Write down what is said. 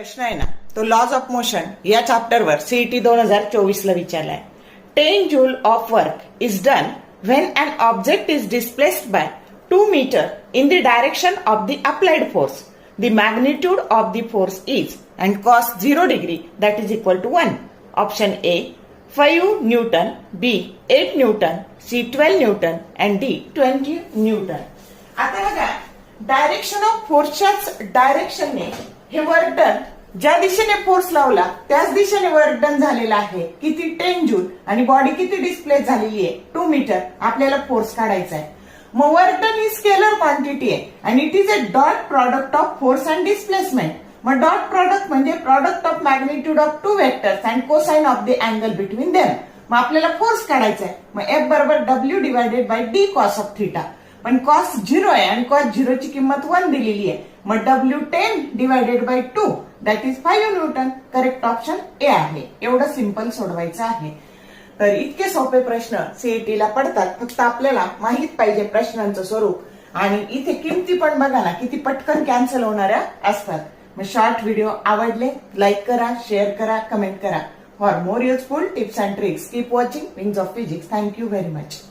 प्रश्न आहे ना तो लॉज ऑफ मोशन या चॅप्टरवर सीईटी 2024 ला विचारलाय. 10 joule of work is done when an object is displaced by 2 metre in the direction of the applied force. The magnitude of the force is and cos 0 degree that is equal to 1. Option A 5 newton, B 8 newton, C 12 newton and D 20 newton. आता बघा direction of फोर्सच्याच डायरेक्शनने हे work done ज्या दिशेने force लावला त्याच दिशेने work done झालेला आहे. किती 10 जूल आणि बॉडी किती डिस्प्लेस झालेली आहे 2 मीटर. आपल्याला फोर्स काढायचा आहे. मग वर्क डन ही स्केलर क्वांटिटी आहे आणि it is a dot product of force and displacement. मग डॉट प्रॉडक्ट म्हणजे product of magnitude of 2 vectors and cosine of the angle between them. मग आपल्याला फोर्स काढायचा आहे. मग एफ बरोबर W divided by D cos of theta. पण cos 0 आहे आणि कॉस 0 ची किंमत 1 दिलेली आहे. मग W 10 divided by 2 that is 5 Newton. Correct option A आहे. एवढं सिंपल सोडवायचं आहे. तर इतके सोपे प्रश्न सीईटी ला पडतात. फक्त आपल्याला माहित पाहिजे प्रश्नांचं स्वरूप. आणि इथे किमती पण बघा ना किती पटकन कॅन्सल होणाऱ्या असतात. मग शॉर्ट व्हिडिओ आवडले लाईक करा, शेअर करा, कमेंट करा. For more useful tips and tricks keep watching wings of physics. Thank you very much.